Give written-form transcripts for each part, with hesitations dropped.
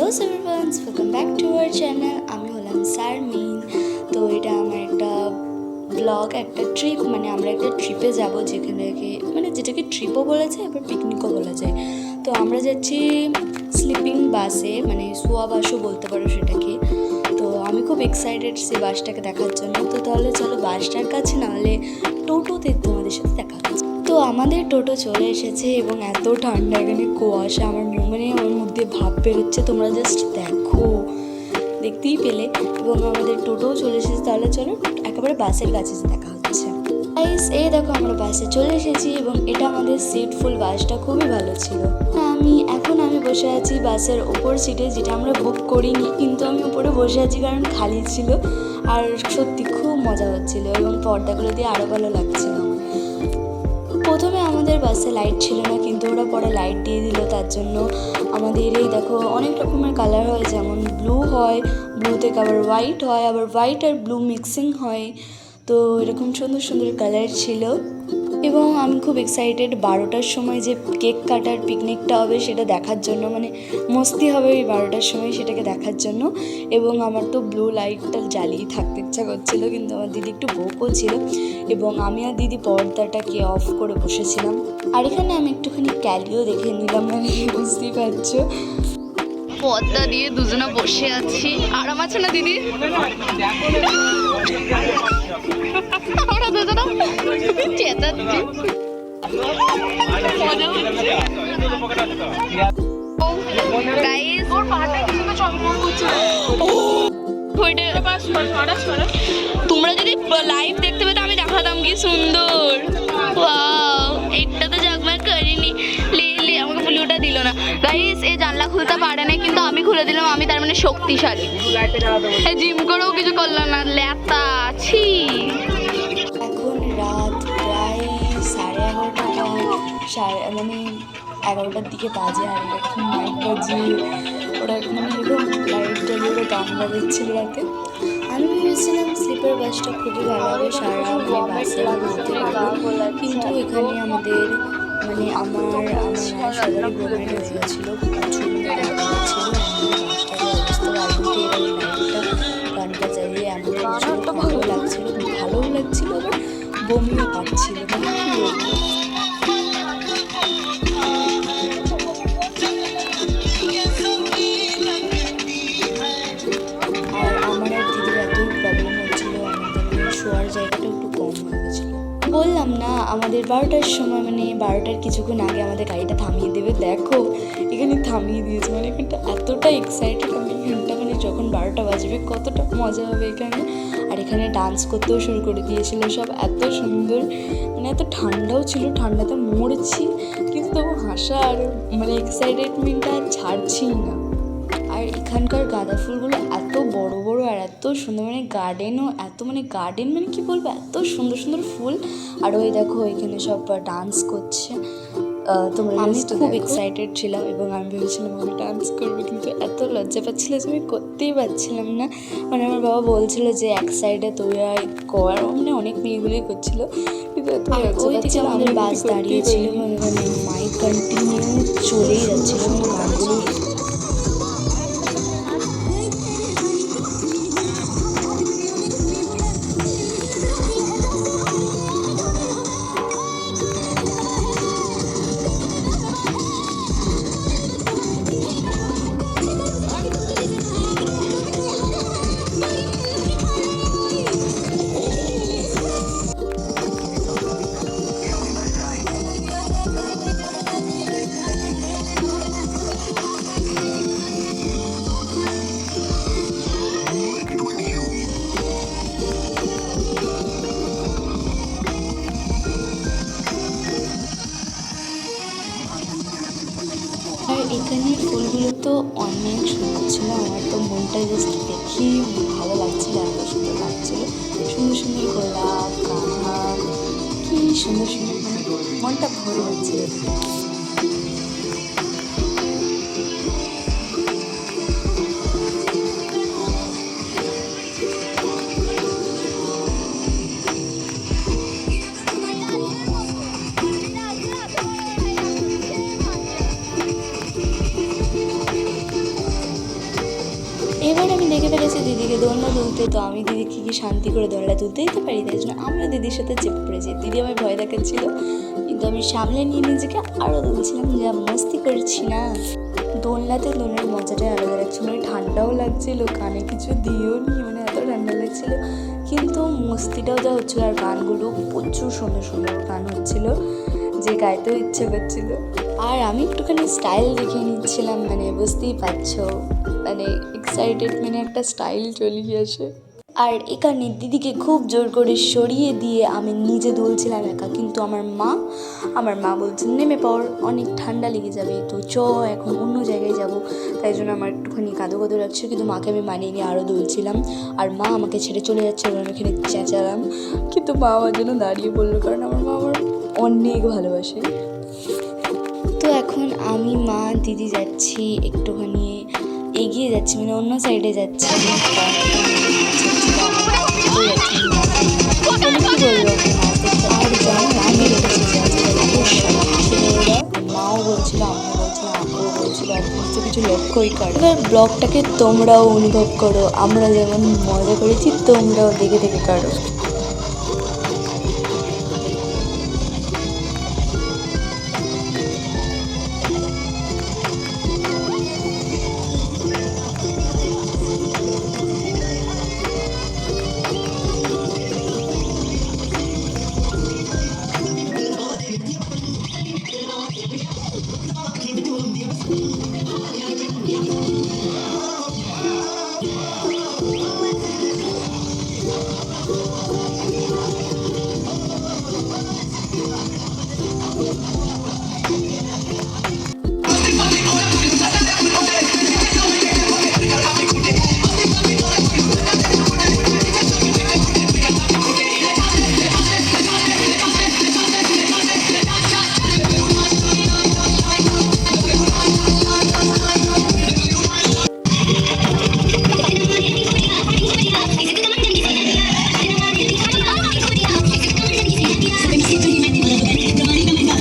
Hello everyone, welcome back to our channel. আমি হলাম শারমিন। তো এটা আমার একটা ব্লগ, একটা ট্রিপ, মানে আমরা একটা ট্রিপে যাব যেটাকে ট্রিপও বলা যায়, আবার পিকনিকও বলা যায়। তো আমরা যাচ্ছি স্লিপিং বাসে, মানে শোয়া বাসও বলতে পারো সেটাকে। তো আমি খুব এক্সাইটেড সেই বাসটাকে দেখার জন্য। তো তাহলে চলো বাসটার কাছে, নাহলে টোটোতে তোমাদের সাথে দেখা হচ্ছে। তো আমাদের টোটো চলে এসেছে এবং এত ঠান্ডা, এখানে কুয়াশা, আমার মধ্যে ভাব বেরোচ্ছে, তোমরা জাস্ট দেখতেই পেলে। এবং আমাদের টোটোও চলে এসেছে। তাহলে চলো একেবারে বাসের কাছে দেখা হচ্ছে। গাইস, এই দেখো আমরা বাসে চলে এসেছি এবং এটা আমাদের সিট ফুল। বাসটা খুবই ভালো ছিল। এখন আমি বসে আছি বাসের ওপর সিটে, যেটা আমরা বুক করিনি, কিন্তু আমি উপরে বসে আছি কারণ খালি ছিল। আর সত্যি খুব মজা হচ্ছিল এবং পর্দাগুলো দিয়ে আরও ভালো লাগছিল। প্রথমে আমাদের বাসে লাইট ছিল না, কিন্তু ওরা পরে লাইট দিয়ে দিল। তার জন্য আমাদের এই দেখো অনেক রকমের কালার হয়, যেমন ব্লু হয়, ব্লু থেকে আবার হোয়াইট হয়, আবার হোয়াইট আর ব্লু মিক্সিং হয়। তো এরকম সুন্দর সুন্দর কালার ছিল। এবং আমি খুব এক্সাইটেড 12টার সময় যে কেক কাটার পিকনিকটা হবে সেটা দেখার জন্য, মানে মস্তি হবে ওই 12টার সময় সেটাকে দেখার জন্য। এবং আমার তো ব্লু লাইটটা জ্বালিয়ে থাকতে ইচ্ছা করছিলো, কিন্তু আমার দিদি একটু বকও ছিল এবং আমি আর দিদি পর্দাটাকে অফ করে বসেছিলাম। আর এখানে আমি একটুখানি ক্যালিও দেখে নিলাম, মানে বুঝতেই পারছো। পর্দা দিয়ে দুজনে বসে আছি, আরাম আছে না দিদি? আমরা দুজনে চেঁচাচ্ছি, মজা হচ্ছে। তোমরা যদি লাইভ দেখতে পেতে আমি দেখাতাম কি সুন্দর। এইটা তো জাগমাগ করিনি, লে আমাকে ব্লুটা দিল না। গাইস, এই জানলা খুলতে পারে না, কিন্তু আমি খুলে দিলাম। আমি তার মানে শক্তিশালী। জিম করেও কিছু করলাম না, ল্যাতা আছি। এখন রাত প্রায় 11:30, মানে 11টার দিকে বাজে। আর এখন মাইক বাজিয়ে ওরা মানে এরকম লাইট জ্বালিয়ে ওরা গান বাজাচ্ছিল রাতে। আমি ভেবেছিলাম স্লিপার বাসটা খুবই ভালো হবে, সারা বাসে ঘুরতে পারবো। কিন্তু এখানে আমাদের মানে আমার সবারই বোমের হয়ে গেছিলো, প্রচুর ছিল। আমাদের বাসটার অবস্থা বাড়িতে এরকম লাইটটা গানটা জ্বালিয়ে এমন ভালো লাগছিল, ভালোও লাগছিল, আবার বমিও পাচ্ছিল, মানে কি বলবো। আর আমার আর দিদির এতই প্রবলেম হচ্ছিলো, আমাদের শোয়ার জায়গাটা একটু কম হয়ে গেছিলো। বললাম না, আমাদের 12টার সময়, মানে 12টার কিছুক্ষণ আগে আমাদের গাড়িটা থামিয়ে দেবে। দেখো এখানে থামিয়ে দিয়েছে, মানে এখানটা এতটা এক্সাইটেড আমি এখানটা, মানে যখন 12টা বাজবে কতটা মজা হবে এখানে। আর এখানে ডান্স করতেও শুরু করে দিয়েছিল সব, এত সুন্দর, মানে এত ঠান্ডাও ছিল, ঠান্ডাতে মরছি, কিন্তু তবু হাসা আর মানে এক্সাইটেডমেন্টটা আর ছাড়ছিই না। আর এখানকার গাঁদা ফুলগুলো এত বড় বড় আর এত সুন্দর, মানে গার্ডেনও এত, মানে গার্ডেন মানে কি বলবো, এত সুন্দর সুন্দর ফুল। আর ওই দেখো এখানে সব ডান্স করছে। আমি খুব এক্সাইটেড ছিলাম এবং আমি ভেবেছিলাম আমি ডান্স করবো, কিন্তু এত লজ্জা পাচ্ছিল যে আমি করতেই পারছিলাম না। মানে আমার বাবা বলছিল যে এক সাইডে তুই কর, মানে অনেক মেয়েগুলোই করছিল, কিন্তু এত লজ্জা পাচ্ছিল। আমাদের বাস দাঁড়িয়েছিল, মানে মাইক কন্টিনিউ চলেই যাচ্ছিল, মানে গানগুলো। আর এখানের ফুলগুলো তো অনেক সুন্দর ছিল, আমার তো মনটা জাস্ট দেখেই ভালো লাগছিল, এত সুন্দর লাগছিল। সুন্দর সুন্দর গোলাপ, গাঁদা, কি সুন্দর সুন্দর, মানে মনটা ভরে যাচ্ছিল। এবার আমি দেখে ফেলেছি দিদিকে দোলনা তুলতে, তো আমি দিদিকে কি শান্তি করে দোলনা তুলতে দিতে পারি, তাই জন্য আমিও দিদির সাথে চেপে পড়েছি। দিদি আমায় ভয় দেখাচ্ছিল কিন্তু আমি সামলে নিয়ে নিজেকে আরও দুলছিলাম, যা মস্তি করছি না। দোলনাতে দোলনার মজাটাই আলাদা লাগছিল, মানে ঠান্ডাও লাগছিল, কানে কিছু দিয়েও নি, মানে এত ঠান্ডা লাগছিল, কিন্তু মস্তিটাও যা হচ্ছিলো। আর গানগুলো প্রচুর সুন্দর সুন্দর গান হচ্ছিলো, যে গাইতেও ইচ্ছে করছিল। আর আমি একটুখানি স্টাইল দেখে নিচ্ছিলাম, মানে বুঝতেই পারছো, মানে এক্সাইটেড, মানে একটা স্টাইল চলে আসে। আর এখানে দিদিকে খুব জোর করে সরিয়ে দিয়ে আমি নিজে দুলছিলাম একা, কিন্তু আমার মা বলছে নেমে পড়, অনেক ঠান্ডা লেগে যাবে, তো চ এখন অন্য জায়গায় যাব। তাই জন্য আমার একটুখানি কাঁদো কাঁদো লাগছে, কিন্তু মাকে আমি মানিয়ে নিয়ে আরও দুলছিলাম। আর মা আমাকে ছেড়ে চলে যাচ্ছে, আমি এখানে চেঁচালাম, কিন্তু মা আমার জন্য দাঁড়িয়ে পড়লো, কারণ আমার মা আমার অনেক ভালোবাসে। তো এখন আমি মা দিদি যাচ্ছি একটুখানি এগিয়ে যাচ্ছি, মানে অন্য সাইডে যাচ্ছি। আর জানি আমি রেখেছি মাও বলছিল, আমিও বলছিলাম, আপুও বলছিল, আর সমস্ত কিছু লক্ষ্যই করে। এবার ব্লগটাকে তোমরাও অনুভব করো, আমরা যেমন মজা করেছি তোমরাও দেখে দেখে করো।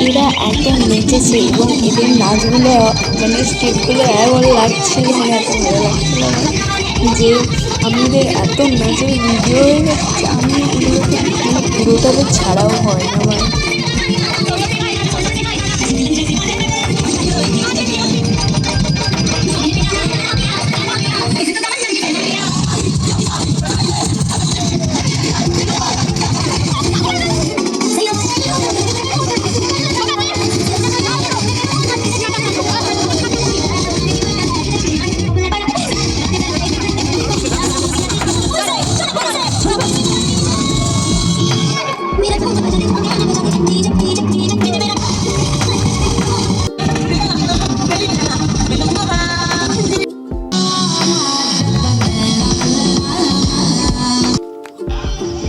এরা এত নেচেছে এবং এদের নাচগুলো, মানে স্টেপগুলো এমন লাগছিল, মানে এত ভালো লাগছিল আমার, যে আমাদের এত নাচের ভিডিও হয়ে গেছে, আমি এগুলোকে মানে পুরোটা তো ছাড়াও হয় না আমার।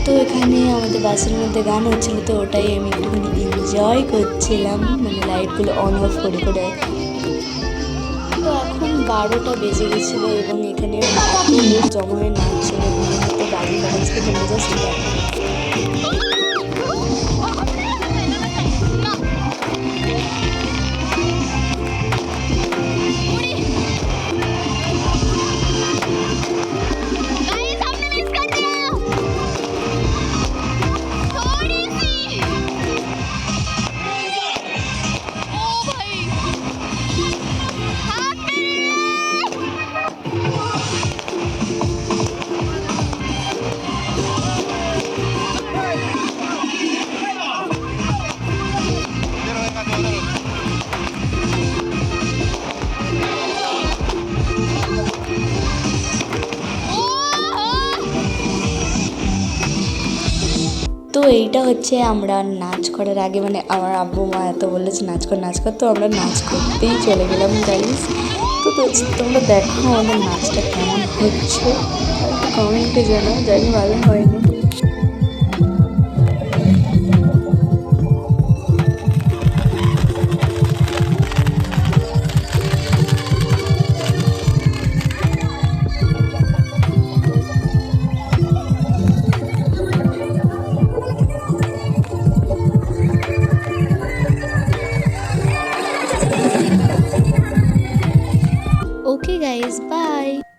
তো এখানে আমাদের বাসের মধ্যে গান হচ্ছিলো, তো ওটাই আমি একটুখানি এনজয় করছিলাম, মানে লাইটগুলো অন অফ করে করে। তো এখন 12টা বেজে গেছিলো এবং এখানে এত লোক জমা হয়ে নাচছিল, তো বাড়ি বাড়াচ্ছিল, তোমরা জাস্ট দেখো। তো এইটা হচ্ছে আমরা নাচ করার আগে, মানে আমার আব্বু মা এত বলেছে নাচ কর, তো আমরা নাচ করতেই চলে গেলাম গাইস। তো তোমরা দেখো আমাদের নাচটা কেমন হচ্ছে, একটু কমেন্টে জানাও, জানি ভালো হয়নি। Okay guys, bye.